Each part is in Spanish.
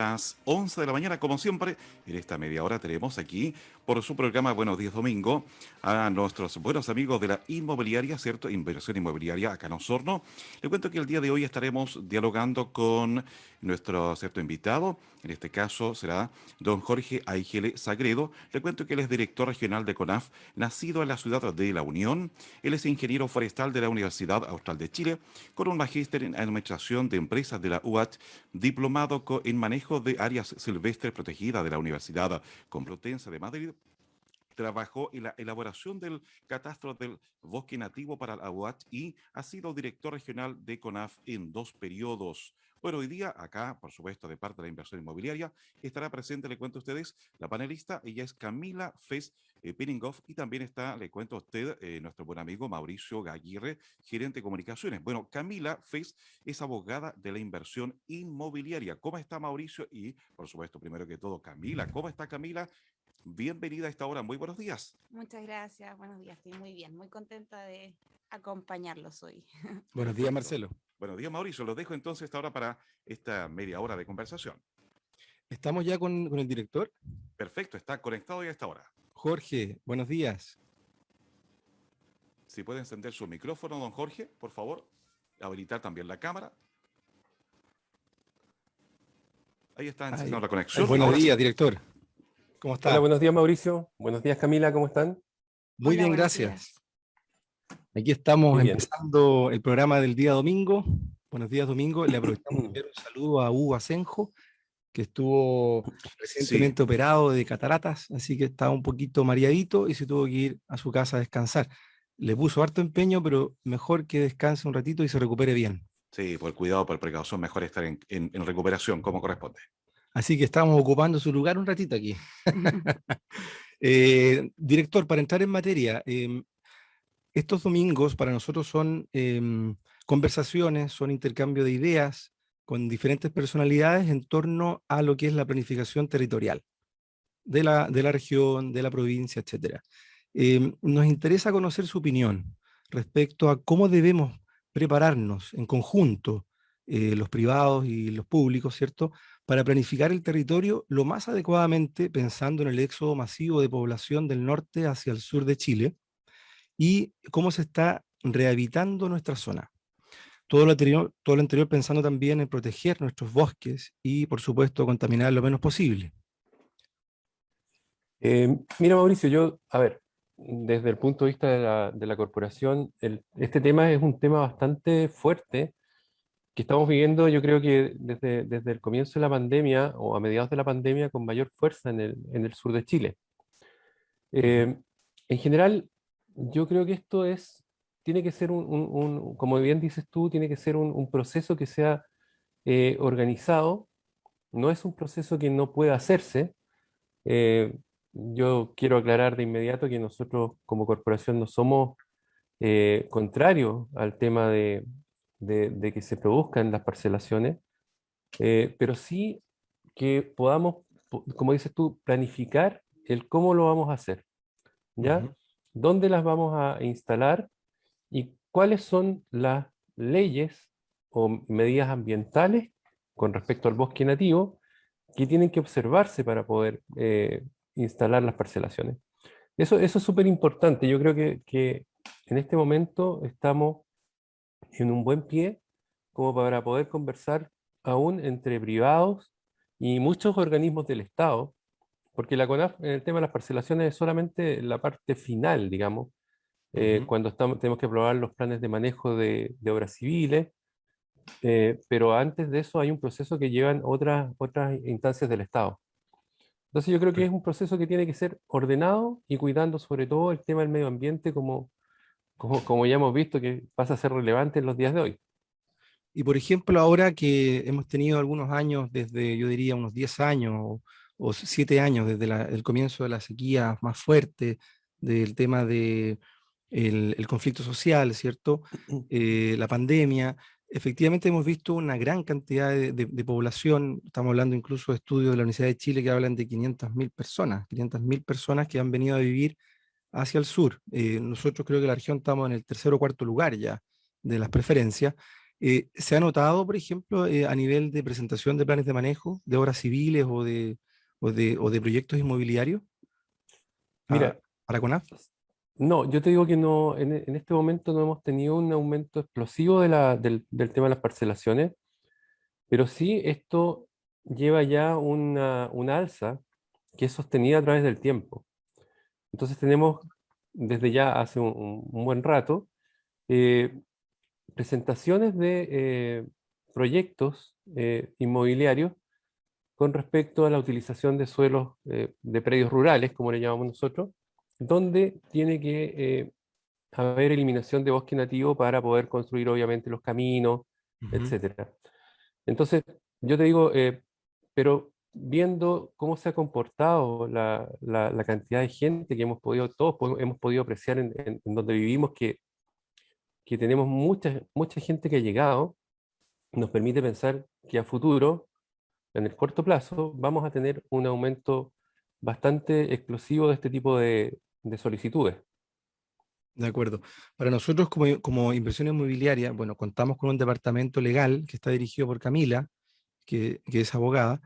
Las 11 de la mañana, como siempre, en esta media hora tenemos aquí, por su programa Buenos Días Domingo, a nuestros buenos amigos de la inmobiliaria, ¿cierto? Inversión inmobiliaria acá en Osorno. Le cuento que el día de hoy estaremos dialogando con nuestro, ¿cierto?, invitado. En este caso será don Jorge Aigele Sagredo. Le cuento que él es director regional de CONAF, nacido en la ciudad de La Unión. Él es ingeniero forestal de la Universidad Austral de Chile, con un magíster en administración de empresas de la UAT, diplomado en manejo de áreas silvestres protegidas de la Universidad Complutense de Madrid. Trabajó en la elaboración del catastro del bosque nativo para la UAT y ha sido director regional de CONAF en 2 periodos. Bueno, hoy día, acá, por supuesto, de parte de la inversión inmobiliaria, estará presente, le cuento a ustedes, la panelista, ella es Camila Fez Piningoff, y también está, le cuento a usted, nuestro buen amigo Mauricio Aguirre, gerente de comunicaciones. Bueno, Camila Fez es abogada de la inversión inmobiliaria. ¿Cómo está Mauricio? Y, por supuesto, primero que todo, Camila. ¿Cómo está Camila? Bienvenida a esta hora, muy buenos días. Muchas gracias, buenos días, estoy muy bien, muy contenta de acompañarlos hoy. Buenos días, Perfecto. Marcelo. Buenos días, Mauricio. Los dejo entonces esta hora para esta media hora de conversación. ¿Estamos ya con el director? Perfecto, está conectado ya a esta hora. Jorge, buenos días. Si puede encender su micrófono, don Jorge, por favor. Habilitar también la cámara. Ahí está encendiendo la conexión. Buenos Ahora días, sí. director. ¿Cómo está? Hola, buenos días Mauricio. Buenos días Camila, ¿cómo están? Muy Hola, bien, buenos gracias. días. Aquí estamos Muy bien. empezando el programa del día domingo. Buenos días, domingo. Le aprovechamos de enviar un saludo a Hugo Asenjo, que estuvo recientemente operado de cataratas, así que estaba un poquito mareadito y se tuvo que ir a su casa a descansar. Le puso harto empeño, pero mejor que descanse un ratito y se recupere bien. Sí, por cuidado, por precaución, mejor estar en recuperación, como corresponde. Así que estamos ocupando su lugar un ratito aquí. Director, para entrar en materia, estos domingos para nosotros son conversaciones, son intercambio de ideas con diferentes personalidades en torno a lo que es la planificación territorial de la región, de la provincia, etc. Nos interesa conocer su opinión respecto a cómo debemos prepararnos en conjunto, los privados y los públicos, ¿cierto?, para planificar el territorio lo más adecuadamente pensando en el éxodo masivo de población del norte hacia el sur de Chile y cómo se está rehabilitando nuestra zona. Todo lo anterior pensando también en proteger nuestros bosques y, por supuesto, contaminar lo menos posible. Mira Mauricio, desde el punto de vista de la corporación, este tema es un tema bastante fuerte que estamos viviendo, yo creo que desde el comienzo de la pandemia o a mediados de la pandemia con mayor fuerza en el sur de Chile. En general, yo creo que tiene que ser como bien dices tú, tiene que ser un proceso que sea organizado, no es un proceso que no pueda hacerse. Eh, yo quiero aclarar de inmediato que nosotros como corporación no somos contrarios al tema de que se produzcan las parcelaciones, pero sí que podamos, como dices tú, planificar el cómo lo vamos a hacer, ¿ya? Ujú. ¿Dónde las vamos a instalar y cuáles son las leyes o medidas ambientales con respecto al bosque nativo que tienen que observarse para poder instalar las parcelaciones? Eso es súper importante. Yo creo que en este momento estamos en un buen pie como para poder conversar aún entre privados y muchos organismos del Estado, porque la CONAF en el tema de las parcelaciones es solamente la parte final, digamos, Ujú. cuando tenemos que aprobar los planes de manejo de obras civiles, pero antes de eso hay un proceso que llevan otras instancias del Estado. Entonces yo creo que es un proceso que tiene que ser ordenado y cuidando sobre todo el tema del medio ambiente como ya hemos visto que pasa a ser relevante en los días de hoy. Y por ejemplo, ahora que hemos tenido algunos años, desde yo diría unos 10 años o 7 años, desde el comienzo de la sequía más fuerte, del tema de el conflicto social, ¿cierto? La pandemia, efectivamente hemos visto una gran cantidad de población, estamos hablando incluso de estudios de la Universidad de Chile que hablan de 500.000 personas que han venido a vivir hacia el sur. Nosotros creo que la región estamos en el tercer o cuarto lugar ya de las preferencias. ¿Se ha notado, por ejemplo, a nivel de presentación de planes de manejo, de obras civiles o de proyectos inmobiliarios Mira, para CONAF? no, yo te digo que no, en este momento no hemos tenido un aumento explosivo del tema de las parcelaciones, pero sí esto lleva ya una alza que es sostenida a través del tiempo. Entonces tenemos desde ya hace un buen rato eh, presentaciones de proyectos inmobiliarios con respecto a la utilización de suelos de predios rurales, como le llamamos nosotros, donde tiene que haber eliminación de bosque nativo para poder construir obviamente los caminos, Ujú. etcétera. Entonces, yo te digo, pero viendo cómo se ha comportado la cantidad de gente que hemos podido, hemos podido apreciar en donde vivimos, que tenemos mucha gente que ha llegado, nos permite pensar que a futuro, en el corto plazo, vamos a tener un aumento bastante explosivo de este tipo de solicitudes. De acuerdo. Para nosotros como inversión inmobiliaria, bueno, contamos con un departamento legal que está dirigido por Camila, que es abogada.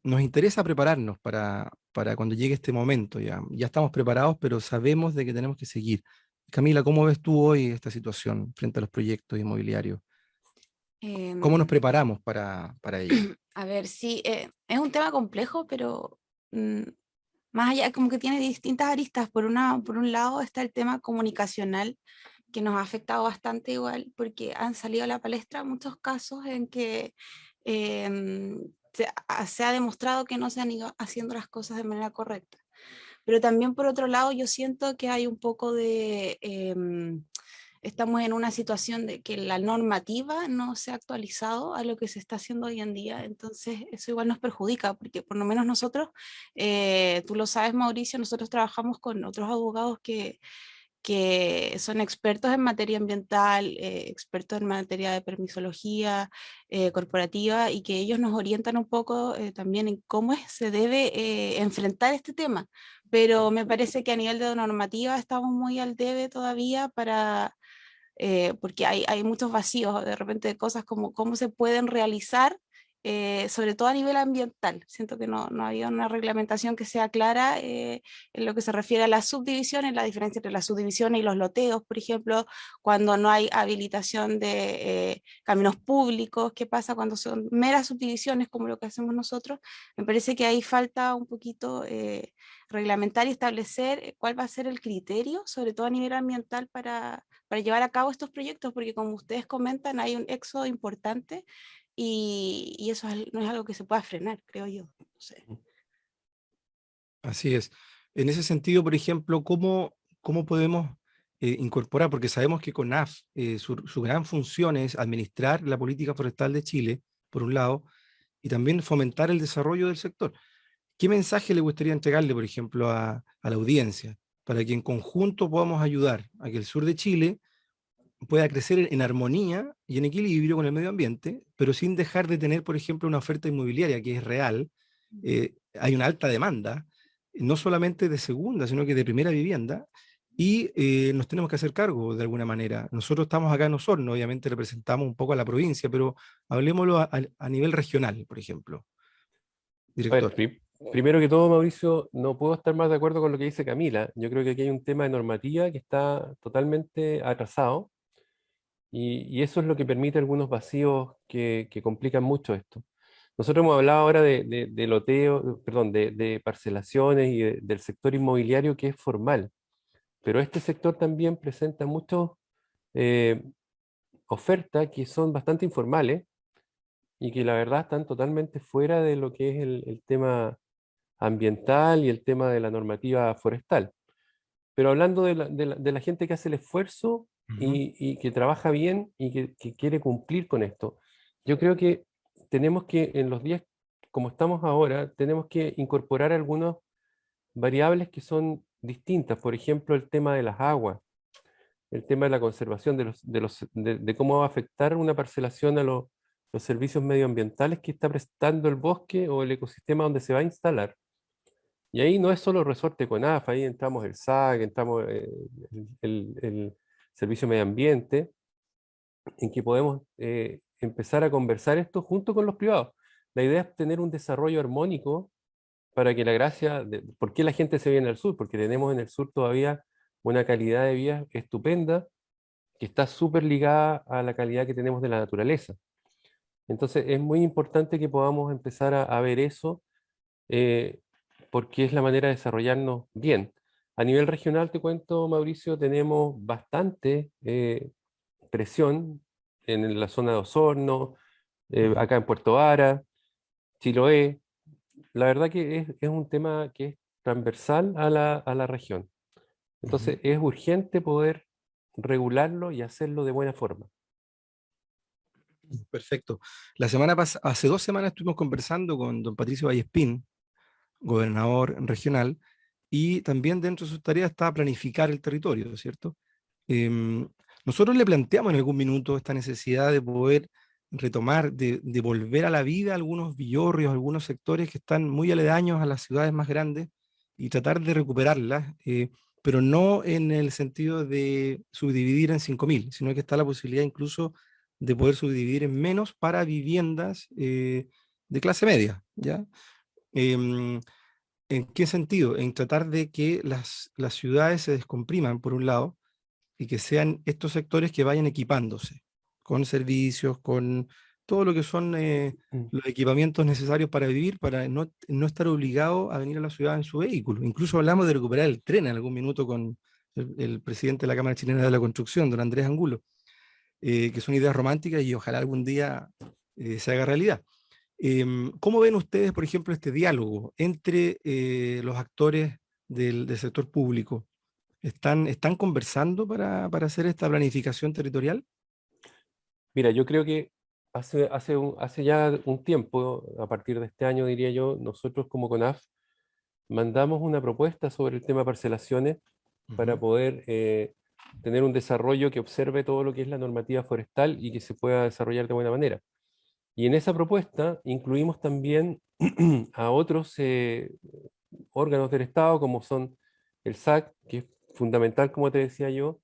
Nos interesa prepararnos para cuando llegue este momento. Ya estamos preparados, pero sabemos de que tenemos que seguir. Camila, ¿cómo ves tú hoy esta situación frente a los proyectos inmobiliarios? ¿Cómo nos Em, preparamos para ello? a ver, sí, es un tema complejo, pero mm, más allá, como que tiene distintas aristas. Por un lado está el tema comunicacional, que nos ha afectado bastante igual, porque han salido a la palestra muchos casos en que se ha demostrado que no se han ido haciendo las cosas de manera correcta. Pero también por otro lado yo siento que hay un poco de... estamos en una situación de que la normativa no se ha actualizado a lo que se está haciendo hoy en día, entonces eso igual nos perjudica, porque por lo menos nosotros, tú lo sabes, Mauricio, nosotros trabajamos con otros abogados que son expertos en materia ambiental, expertos en materia de permisología corporativa, y que ellos nos orientan un poco también en cómo se debe enfrentar este tema. Pero me parece que a nivel de normativa estamos muy al debe todavía porque hay muchos vacíos, de repente de cosas como cómo se pueden realizar, sobre todo a nivel ambiental. Siento que no había una reglamentación que sea clara en lo que se refiere a las subdivisiones, la diferencia entre las subdivisiones y los loteos, por ejemplo, cuando no hay habilitación de caminos públicos, qué pasa cuando son meras subdivisiones como lo que hacemos nosotros. Me parece que ahí falta un poquito reglamentar y establecer cuál va a ser el criterio, sobre todo a nivel ambiental, para llevar a cabo estos proyectos, porque como ustedes comentan, hay un éxodo importante y eso no es algo que se pueda frenar, creo yo. No sé. Así es. En ese sentido, por ejemplo, ¿cómo podemos incorporar? Porque sabemos que CONAF, su gran función es administrar la política forestal de Chile, por un lado, y también fomentar el desarrollo del sector. ¿Qué mensaje le gustaría entregarle, por ejemplo, a la audiencia, para que en conjunto podamos ayudar a que el sur de Chile pueda crecer en armonía y en equilibrio con el medio ambiente, pero sin dejar de tener, por ejemplo, una oferta inmobiliaria que es real? Hay una alta demanda, no solamente de segunda, sino que de primera vivienda, y nos tenemos que hacer cargo de alguna manera. Nosotros estamos acá en Osorno, obviamente representamos un poco a la provincia, pero hablemoslo a nivel regional, por ejemplo, A ver, director. primero que todo, Mauricio, no puedo estar más de acuerdo con lo que dice Camila. Yo creo que aquí hay un tema de normativa que está totalmente atrasado y eso es lo que permite algunos vacíos que complican mucho esto. Nosotros hemos hablado ahora de loteo, perdón, de parcelaciones y del sector inmobiliario que es formal, pero este sector también presenta muchas ofertas que son bastante informales y que la verdad están totalmente fuera de lo que es el tema ambiental y el tema de la normativa forestal. Pero hablando de la gente que hace el esfuerzo Ujú. y que trabaja bien y que quiere cumplir con esto, yo creo que tenemos que, en los días como estamos ahora, tenemos que incorporar algunas variables que son distintas. Por ejemplo, el tema de las aguas, el tema de la conservación de cómo va a afectar una parcelación a los servicios medioambientales que está prestando el bosque o el ecosistema donde se va a instalar. Y ahí no es solo resorte con AFA, ahí entramos el SAC, entramos el Servicio Medio Ambiente, en que podemos empezar a conversar esto junto con los privados. La idea es tener un desarrollo armónico para que la gracia, ¿por qué la gente se viene al sur? Porque tenemos en el sur todavía una calidad de vida estupenda que está súper ligada a la calidad que tenemos de la naturaleza. Entonces es muy importante que podamos empezar a ver eso, eh, porque es la manera de desarrollarnos bien. A nivel regional, te cuento, Mauricio, tenemos bastante presión en la zona de Osorno, acá en Puerto Vara, Chiloé. La verdad que es un tema que es transversal a la región. Entonces es urgente poder regularlo y hacerlo de buena forma. Perfecto. La semana pasada, hace 2 semanas estuvimos conversando con don Patricio Vallespín, gobernador regional, y también dentro de sus tareas está planificar el territorio, ¿cierto? Em, Nosotros le planteamos en algún minuto esta necesidad de poder retomar, de volver a la vida algunos villorrios, algunos sectores que están muy aledaños a las ciudades más grandes y tratar de recuperarlas, pero no en el sentido de subdividir en 5.000, sino que está la posibilidad incluso de poder subdividir en menos para viviendas de clase media, ¿ya? Em, ¿En qué sentido? En tratar de que las ciudades se descompriman, por un lado, y que sean estos sectores que vayan equipándose con servicios, con todo lo que son Mm. los equipamientos necesarios para vivir, para no estar obligado a venir a la ciudad en su vehículo. Incluso hablamos de recuperar el tren en algún minuto con el presidente de la Cámara Chilena de la Construcción, don Andrés Angulo, que son ideas románticas y ojalá algún día se haga realidad. ¿Cómo ven ustedes, por ejemplo, este diálogo entre los actores del sector público? ¿Están conversando para hacer esta planificación territorial? Mira, yo creo que hace ya un tiempo, a partir de este año, diría yo, nosotros como CONAF mandamos una propuesta sobre el tema parcelaciones para Ujú. poder tener un desarrollo que observe todo lo que es la normativa forestal y que se pueda desarrollar de buena manera. Y en esa propuesta incluimos también a otros órganos del Estado, como son el SAC, que es fundamental, como te decía yo.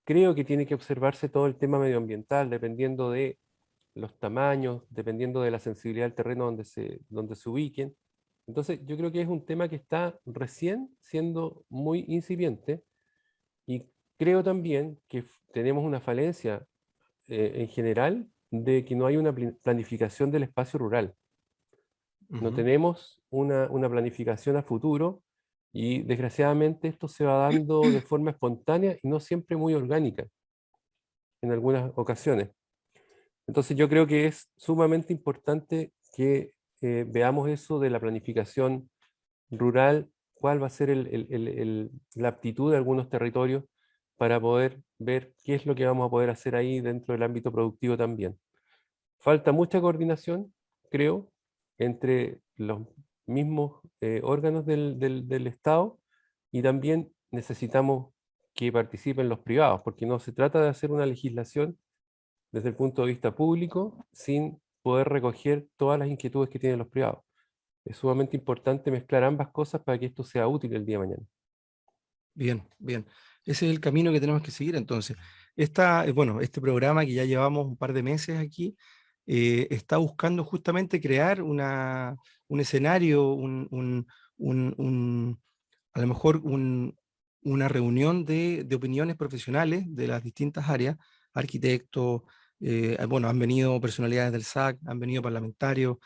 Creo que tiene que observarse todo el tema medioambiental, dependiendo de los tamaños, dependiendo de la sensibilidad del terreno donde se ubiquen. Entonces, yo creo que es un tema que está recién siendo muy incipiente y creo también que tenemos una falencia en general de que no hay una planificación del espacio rural. No Ujú. tenemos una planificación a futuro y desgraciadamente esto se va dando de forma espontánea y no siempre muy orgánica en algunas ocasiones. Entonces yo creo que es sumamente importante que veamos eso de la planificación rural, cuál va a ser la aptitud de algunos territorios para poder ver qué es lo que vamos a poder hacer ahí dentro del ámbito productivo también. Falta mucha coordinación, creo, entre los mismos órganos del Estado y también necesitamos que participen los privados, porque no se trata de hacer una legislación desde el punto de vista público sin poder recoger todas las inquietudes que tienen los privados. Es sumamente importante mezclar ambas cosas para que esto sea útil el día de mañana. Bien, bien. Ese es el camino que tenemos que seguir entonces. Bueno, este programa que ya llevamos un par de meses aquí, está buscando justamente crear un escenario, a lo mejor una reunión de opiniones profesionales de las distintas áreas, arquitectos, bueno, han venido personalidades del SAC, han venido parlamentarios,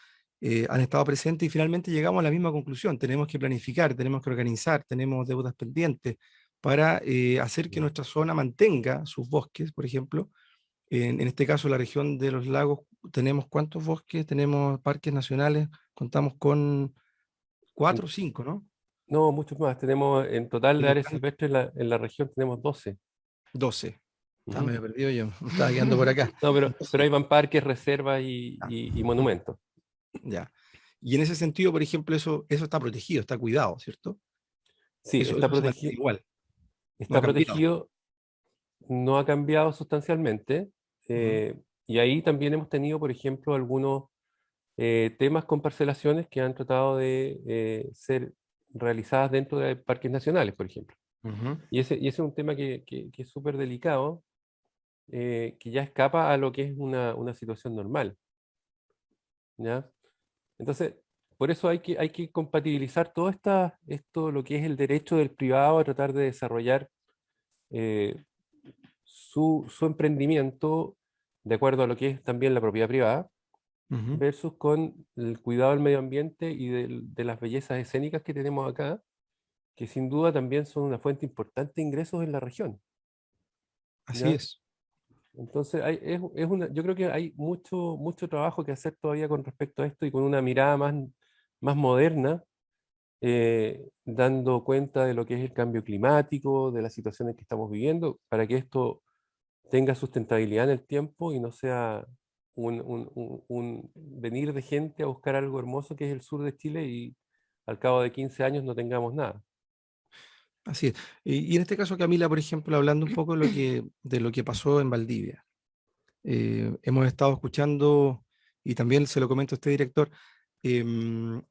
han estado presentes y finalmente llegamos a la misma conclusión. Tenemos que planificar, tenemos que organizar, tenemos deudas pendientes para hacer que nuestra zona mantenga sus bosques, por ejemplo. En este caso, la región de los lagos, tenemos ¿cuántos bosques? Tenemos parques nacionales, contamos con En- 4 o 5, ¿no? no, muchos más. Tenemos en total Y de nos áreas están silvestres en la región tenemos 12. 12. Ah, me Ujú. he perdido yo, me estaba quedando por acá. No, pero Entonces, ahí van parques, reservas ah, y monumentos. ya. Y en ese sentido, por ejemplo, eso está protegido, está cuidado, ¿cierto? Sí, Eso se mantiene igual, no ha está cambiado. protegido, no ha cambiado sustancialmente. Ujú. Y ahí también hemos tenido, por ejemplo, algunos temas con parcelaciones que han tratado de ser realizadas dentro de parques nacionales, por ejemplo. Ujú. Y ese es un tema que es súper delicado que ya escapa a lo que es una situación normal, ¿ya? Entonces, por eso hay que compatibilizar esto, lo que es el derecho del privado a tratar de desarrollar eh, su emprendimiento de acuerdo a lo que es también la propiedad privada, Ujú. versus con el cuidado del medio ambiente y de las bellezas escénicas que tenemos acá, que sin duda también son una fuente importante de ingresos en la región, Así ¿ya? es. Entonces, yo creo que hay mucho trabajo que hacer todavía con respecto a esto y con una mirada más moderna, dando cuenta de lo que es el cambio climático, de las situaciones que estamos viviendo, para que esto tenga sustentabilidad en el tiempo y no sea un venir de gente a buscar algo hermoso que es el sur de Chile y al cabo de 15 años no tengamos nada. Así es. Y en este caso, Camila, por ejemplo, hablando un poco de lo que pasó en Valdivia. Hemos estado escuchando, y también se lo comento a este director,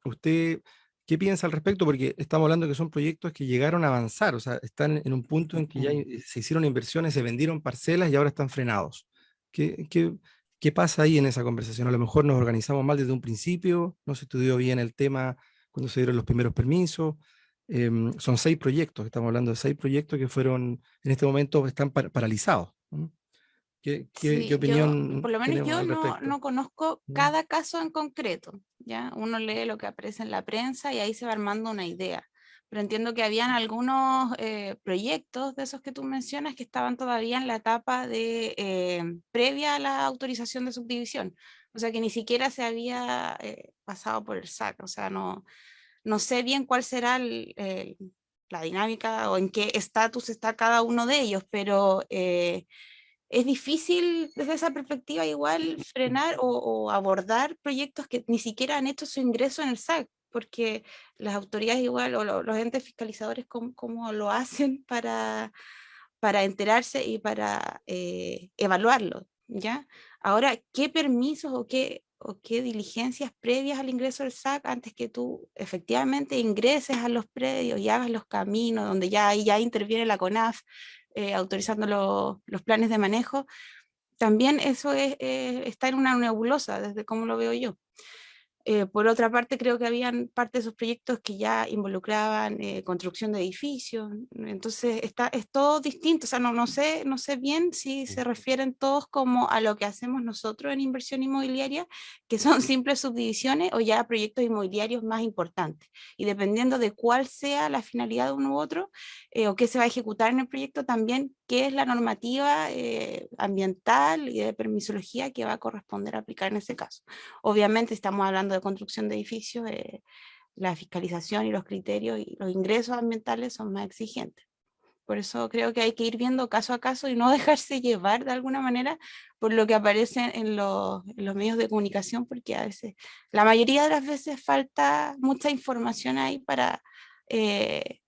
¿usted qué piensa al respecto? Porque estamos hablando que son proyectos que llegaron a avanzar, o sea, están en un punto en que ya se hicieron inversiones, se vendieron parcelas y ahora están frenados. ¿Qué pasa ahí en esa conversación? A lo mejor nos organizamos mal desde un principio, no se estudió bien el tema cuando se dieron los primeros permisos. Son 6 proyectos, estamos hablando de 6 proyectos que fueron, en este momento están paralizados. ¿No? ¿Qué Sí, yo, opinión por lo menos tenemos yo al no, respecto? no conozco ¿Mm? cada caso en concreto, ¿ya? Uno lee lo que aparece en la prensa y ahí se va armando una idea. Pero entiendo que habían algunos proyectos de esos que tú mencionas que estaban todavía en la etapa de previa a la autorización de subdivisión. O sea que ni siquiera se había pasado por el SAC. O sea, no sé bien cuál será la dinámica o en qué estatus está cada uno de ellos, pero es difícil desde esa perspectiva igual frenar o abordar proyectos que ni siquiera han hecho su ingreso en el SAC, porque las autoridades igual o los entes fiscalizadores cómo lo hacen para enterarse y para evaluarlo, ¿ya? Ahora, ¿qué permisos o qué diligencias previas al ingreso al SAC antes que tú efectivamente ingreses a los predios y hagas los caminos, donde ya ahí ya interviene la CONAF autorizando los planes de manejo? También eso está en una nebulosa, desde cómo lo veo yo. Por otra parte, creo que habían parte de esos proyectos que ya involucraban construcción de edificios, entonces es todo distinto, o sea, no sé bien si se refieren todos como a lo que hacemos nosotros en inversión inmobiliaria, que son simples subdivisiones, o ya proyectos inmobiliarios más importantes. Y dependiendo de cuál sea la finalidad de uno u otro, o qué se va a ejecutar en el proyecto, también qué es la normativa ambiental y de permisología que va a corresponder aplicar en ese caso. Obviamente estamos hablando de construcción de edificios, la fiscalización y los criterios y los ingresos ambientales son más exigentes. Por eso creo que hay que ir viendo caso a caso y no dejarse llevar de alguna manera por lo que aparece en los medios de comunicación, porque a veces, la mayoría de las veces falta mucha información ahí para eh,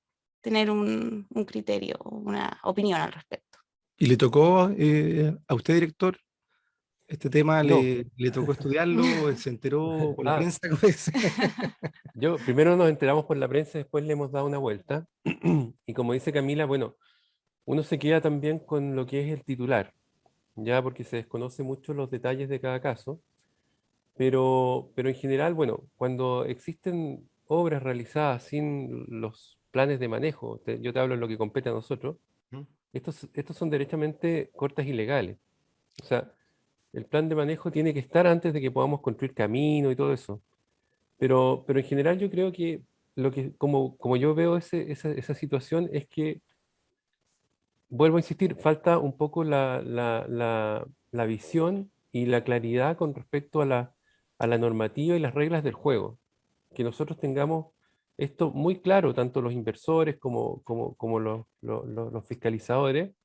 tener un criterio, una opinión al respecto. ¿Y le tocó a usted, director, este tema, No. le tocó estudiarlo, se enteró por la Ah, prensa? ¿Cómo es? primero nos enteramos por la prensa, después le hemos dado una vuelta. Y como dice Camila, bueno, uno se queda también con lo que es el titular, ya porque se desconoce mucho los detalles de cada caso, pero en general, bueno, cuando existen obras realizadas sin los planes de manejo, yo te hablo en lo que compete a nosotros, ¿Mm? estos son derechamente cortas ilegales. O sea, el plan de manejo tiene que estar antes de que podamos construir camino y todo eso. Pero en general yo creo que como yo veo esa situación es que, vuelvo a insistir, falta un poco la visión y la claridad con respecto a la normativa y las reglas del juego. Que nosotros tengamos esto muy claro, tanto los inversores como los fiscalizadores,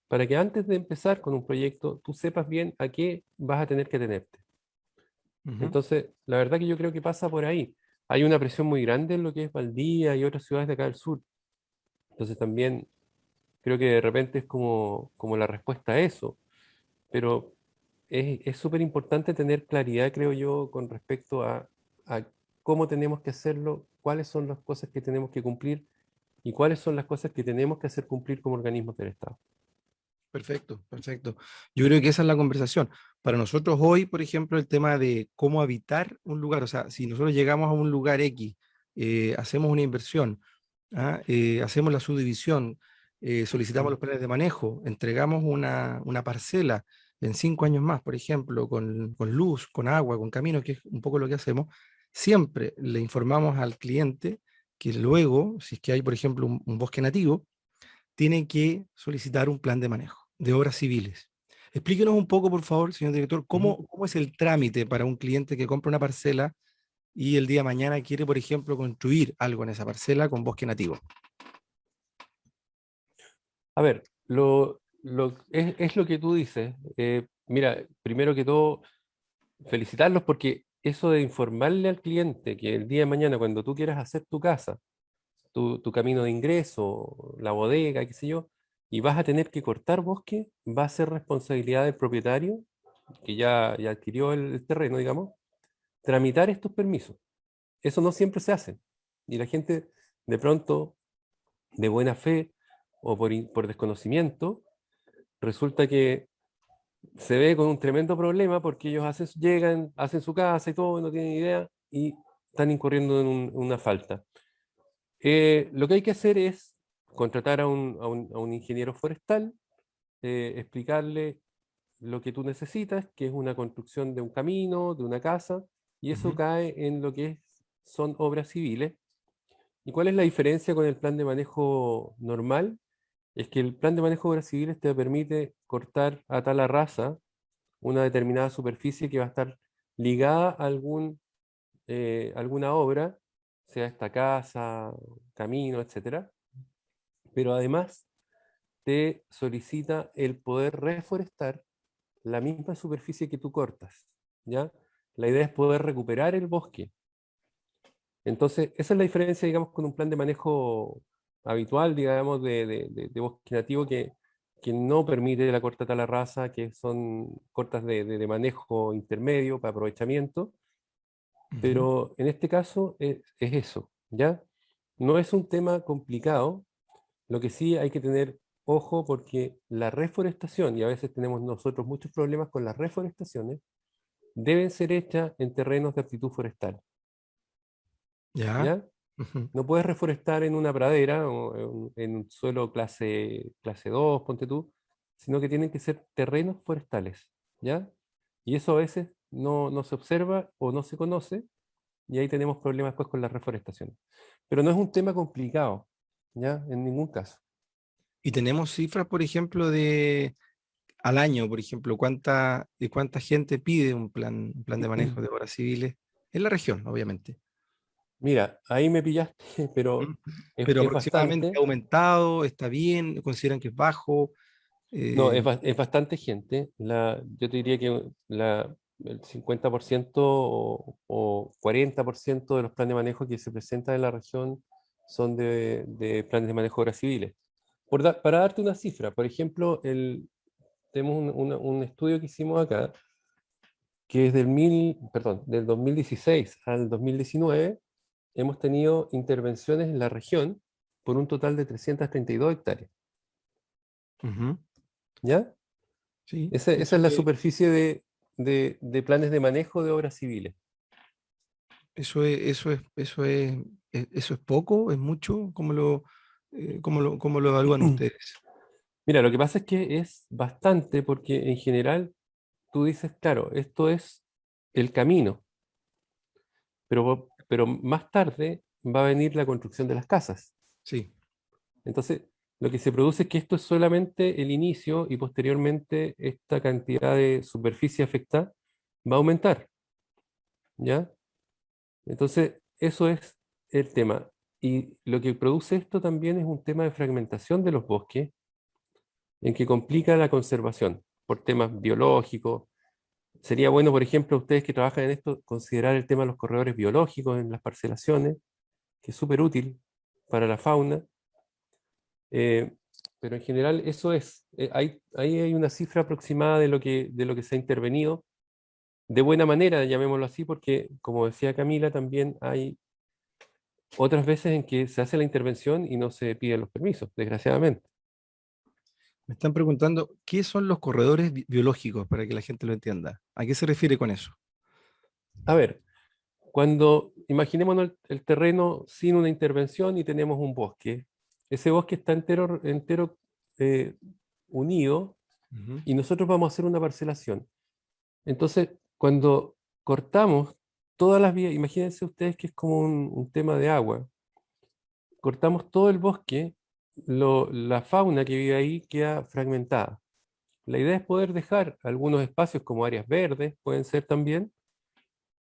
para que antes de empezar con un proyecto tú sepas bien a qué vas a tener que tenerte. Ujú. Entonces, la verdad que yo creo que pasa por ahí. Hay una presión muy grande en lo que es Valdivia y otras ciudades de acá del sur. Entonces también creo que de repente es como la respuesta a eso. Pero es súper importante tener claridad, creo yo, con respecto a cómo tenemos que hacerlo, cuáles son las cosas que tenemos que cumplir y cuáles son las cosas que tenemos que hacer cumplir como organismos del Estado. Perfecto, perfecto. Yo creo que esa es la conversación. Para nosotros hoy, por ejemplo, el tema de cómo habitar un lugar, o sea, si nosotros llegamos a un lugar X, hacemos una inversión, hacemos la subdivisión, solicitamos los planes de manejo, entregamos una parcela en 5 años más, por ejemplo, con luz, con agua, con camino, que es un poco lo que hacemos, siempre le informamos al cliente que luego, si es que hay, por ejemplo, un bosque nativo, tiene que solicitar un plan de manejo de obras civiles. Explíquenos un poco, por favor, señor director, Ujú. cómo es el trámite para un cliente que compra una parcela y el día de mañana quiere, por ejemplo, construir algo en esa parcela con bosque nativo. A ver, es lo que tú dices. Mira, primero que todo, felicitarlos porque eso de informarle al cliente que el día de mañana, cuando tú quieras hacer tu casa, tu camino de ingreso, la bodega, qué sé yo, y vas a tener que cortar bosque, va a ser responsabilidad del propietario, que ya adquirió el terreno, digamos, tramitar estos permisos. Eso no siempre se hace. Y la gente, de pronto, de buena fe o por desconocimiento, resulta que se ve con un tremendo problema porque ellos llegan, hacen su casa y todo, no tienen idea y están incurriendo en una falta. Lo que hay que hacer es contratar a un ingeniero forestal, explicarle lo que tú necesitas, que es una construcción de un camino, de una casa, y eso Ujú. cae en lo que son obras civiles. ¿Y cuál es la diferencia con el plan de manejo normal? Es que el plan de manejo de obras civiles te permite cortar a tal raza una determinada superficie que va a estar ligada a alguna obra, sea esta casa, camino, etcétera, pero además te solicita el poder reforestar la misma superficie que tú cortas, ¿ya? La idea es poder recuperar el bosque. Entonces, esa es la diferencia, digamos, con un plan de manejo habitual, digamos, de bosque nativo que no permite la corta tala rasa, que son cortas de manejo intermedio para aprovechamiento, Ujú. pero en este caso es eso, ¿ya? No es un tema complicado, lo que sí hay que tener ojo porque la reforestación, y a veces tenemos nosotros muchos problemas con las reforestaciones, deben ser hechas en terrenos de aptitud forestal, Ya. ¿ya? Ujú. No puedes reforestar en una pradera o en un suelo clase 2, ponte tú, sino que tienen que ser terrenos forestales, ¿ya? Y eso a veces no se observa o no se conoce, y ahí tenemos problemas pues con la reforestación. Pero no es un tema complicado, ¿ya? En ningún caso. Y tenemos cifras, por ejemplo, al año, por ejemplo, cuánta gente pide un plan de manejo de obras civiles en la región, obviamente. Mira, ahí me pillaste, pero ¿Mm? Pero es aproximadamente ha bastante. aumentado, está bien, consideran que es bajo. No, Eh, es bastante gente. Yo te diría que el 50% o 40% de los planes de manejo que se presentan en la región son de planes de manejo de obras civiles. Para darte una cifra, por ejemplo, tenemos un estudio que hicimos acá, que es del 2016 al 2019, hemos tenido intervenciones en la región por un total de 332 hectáreas. Ujú. ¿Ya? Sí, Esa es la superficie de planes de manejo de obras civiles. eso es poco, es mucho, ¿cómo lo evalúan ustedes? Mira, lo que pasa es que es bastante porque en general tú dices, claro, esto es el camino, pero más tarde va a venir la construcción de las casas. Sí. Entonces, lo que se produce es que esto es solamente el inicio y posteriormente esta cantidad de superficie afectada va a aumentar, ¿ya? Entonces, eso es el tema. Y lo que produce esto también es un tema de fragmentación de los bosques, en que complica la conservación por temas biológicos. Sería bueno, por ejemplo, ustedes que trabajan en esto, considerar el tema de los corredores biológicos en las parcelaciones, que es súper útil para la fauna. eh, pero en general eso es. Ahí hay una cifra aproximada de lo que se ha intervenido de buena manera, llamémoslo así, porque, como decía Camila, también hay otras veces en que se hace la intervención y no se piden los permisos, desgraciadamente. Me están preguntando, ¿qué son los corredores biológicos para que la gente lo entienda? ¿A qué se refiere con eso? A ver, cuando imaginémonos el terreno sin una intervención y tenemos un bosque, ese bosque está entero eh, unido Ujú. y nosotros vamos a hacer una parcelación. Entonces, cuando cortamos todas las vías, imagínense ustedes que es como un tema de agua, cortamos todo el bosque, la fauna que vive ahí queda fragmentada. La idea es poder dejar algunos espacios como áreas verdes, pueden ser también,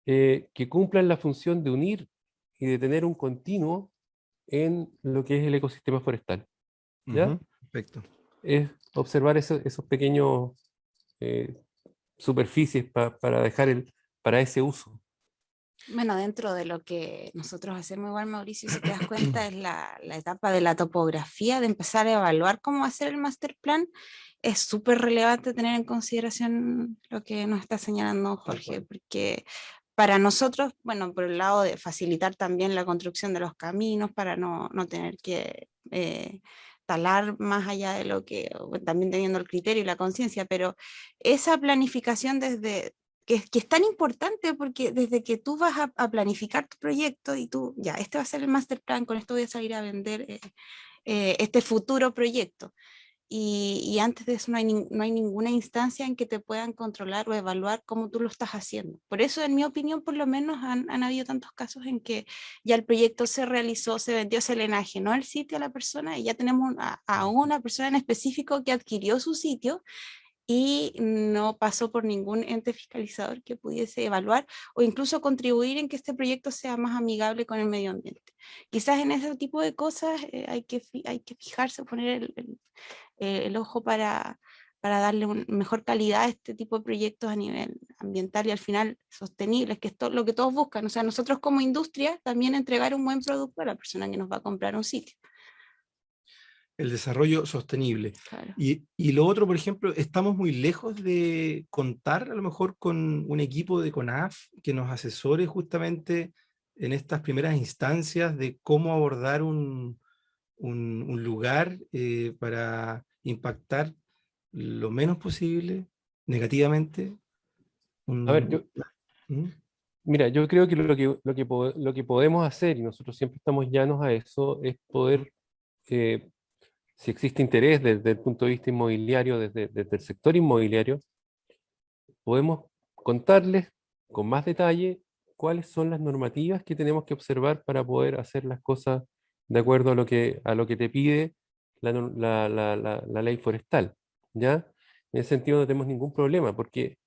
que cumplan la función de unir y de tener un continuo en lo que es el ecosistema forestal. ¿Ya? Ujú, perfecto. Es observar esos pequeños eh, superficies para dejar para ese uso. Bueno, dentro de lo que nosotros hacemos igual, Mauricio, si te das cuenta, es la etapa de la topografía, de empezar a evaluar cómo hacer el master plan. Es súper relevante tener en consideración lo que nos está señalando Jorge, porque para nosotros, bueno, por el lado de facilitar también la construcción de los caminos, para no tener que talar más allá de lo que, también teniendo el criterio y la conciencia, pero esa planificación que es tan importante porque desde que tú vas a planificar tu proyecto y tú, ya, este va a ser el master plan, con esto voy a salir a vender este futuro proyecto. Y antes de eso no hay ninguna instancia en que te puedan controlar o evaluar cómo tú lo estás haciendo. Por eso, en mi opinión, por lo menos han habido tantos casos en que ya el proyecto se realizó, se vendió, se le enajenó el sitio a la persona y ya tenemos a una persona en específico que adquirió su sitio y no pasó por ningún ente fiscalizador que pudiese evaluar o incluso contribuir en que este proyecto sea más amigable con el medio ambiente. Quizás en ese tipo de cosas hay que fijarse, poner el ojo para darle una mejor calidad a este tipo de proyectos a nivel ambiental y al final sostenibles, que es lo que todos buscan. O sea, nosotros como industria también entregar un buen producto a la persona que nos va a comprar un sitio. El desarrollo sostenible. Claro. Y lo otro, por ejemplo, estamos muy lejos de contar a lo mejor con un equipo de CONAF que nos asesore justamente en estas primeras instancias de cómo abordar un lugar para impactar lo menos posible negativamente. A ver, ¿Mm? mira, yo creo que lo que podemos hacer, y nosotros siempre estamos llanos a eso, es poder, si existe interés desde el punto de vista inmobiliario, desde el sector inmobiliario, podemos contarles con más detalle cuáles son las normativas que tenemos que observar para poder hacer las cosas de acuerdo a lo que te pide la ley forestal, ¿ya? En ese sentido no tenemos ningún problema, porque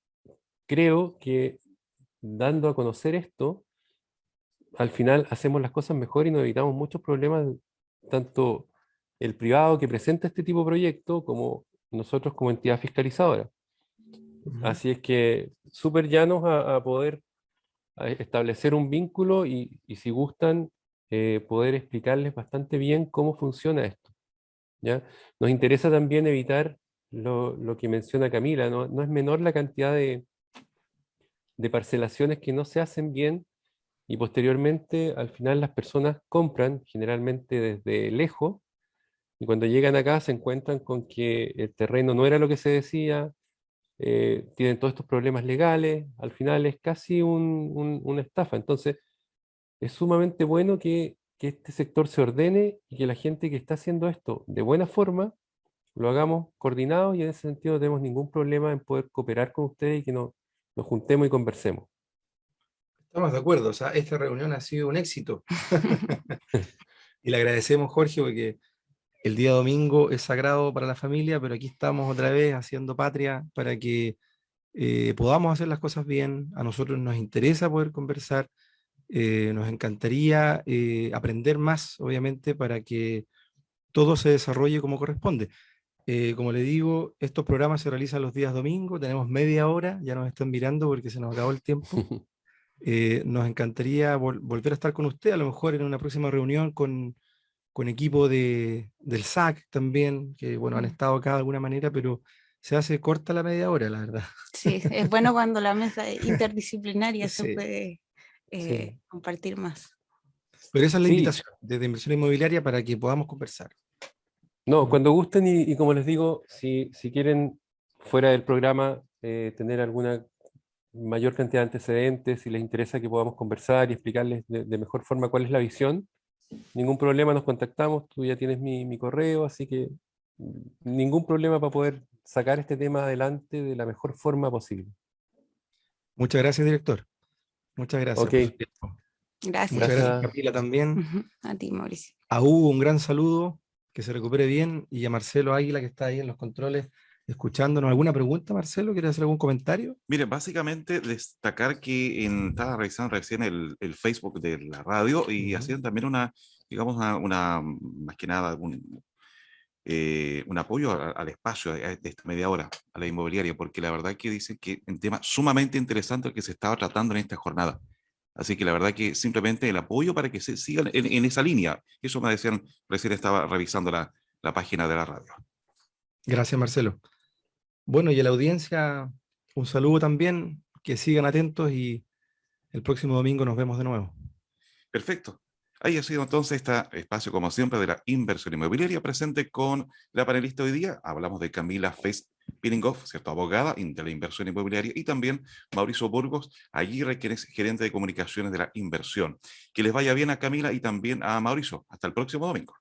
creo que dando a conocer esto, al final hacemos las cosas mejor y nos evitamos muchos problemas, tanto el privado que presenta este tipo de proyecto como nosotros como entidad fiscalizadora. Ujú. Así es que súper llanos a poder establecer un vínculo y si gustan, poder explicarles bastante bien cómo funciona esto, ¿ya? Nos interesa también evitar lo que menciona Camila, ¿no? No es menor la cantidad de parcelaciones que no se hacen bien y posteriormente al final las personas compran generalmente desde lejos y cuando llegan acá se encuentran con que el terreno no era lo que se decía, tienen todos estos problemas legales, al final es casi una estafa. Entonces, es sumamente bueno que este sector se ordene y que la gente que está haciendo esto de buena forma lo hagamos coordinados y en ese sentido no tenemos ningún problema en poder cooperar con ustedes y que nos juntemos y conversemos. Estamos de acuerdo, o sea, esta reunión ha sido un éxito. Y le agradecemos, Jorge, porque el día domingo es sagrado para la familia, pero aquí estamos otra vez haciendo patria para que podamos hacer las cosas bien. A nosotros nos interesa poder conversar, nos encantaría aprender más, obviamente, para que todo se desarrolle como corresponde. Como le digo, estos programas se realizan los días domingos, tenemos media hora, ya nos están mirando porque se nos acabó el tiempo. Nos encantaría volver a estar con usted, a lo mejor en una próxima reunión con equipo del SAC también, que bueno, han estado acá de alguna manera, pero se hace corta la media hora, la verdad. Sí, es bueno cuando la mesa es interdisciplinaria se Sí, puede sí. compartir más. Pero esa es la Sí, invitación desde Inversión Inmobiliaria para que podamos conversar. No, cuando gusten y como les digo, si quieren fuera del programa tener alguna mayor cantidad de antecedentes, si les interesa que podamos conversar y explicarles de mejor forma cuál es la visión, ningún problema, nos contactamos, tú ya tienes mi correo, así que ningún problema para poder sacar este tema adelante de la mejor forma posible. Muchas gracias, director. Muchas gracias Ok, por su tiempo. Gracias. Muchas gracias, gracias. Camila, también. Ujú, a ti, Mauricio. A Hugo, un gran saludo, que se recupere bien, y a Marcelo Águila, que está ahí en los controles, escuchándonos. ¿Alguna pregunta, Marcelo? ¿Quieres hacer algún comentario? Mire, básicamente destacar que estaba revisando recién el Facebook de la radio y Ujú. hacían también una, digamos, más que nada, un apoyo al espacio de esta media hora, a la inmobiliaria, porque la verdad que dicen que es un tema sumamente interesante el que se estaba tratando en esta jornada. Así que la verdad que simplemente el apoyo para que se sigan en esa línea. Eso me decían, recién estaba revisando la página de la radio. Gracias, Marcelo. Bueno, y a la audiencia, un saludo también, que sigan atentos y el próximo domingo nos vemos de nuevo. Perfecto. Ahí ha sido entonces este espacio, como siempre, de la inversión inmobiliaria, presente con la panelista hoy día. Hablamos de Camila Fest-Piningoff, ¿cierto? Abogada de la inversión inmobiliaria, y también Mauricio Burgos Aguirre, quien es gerente de comunicaciones de la inversión. Que les vaya bien a Camila y también a Mauricio. Hasta el próximo domingo.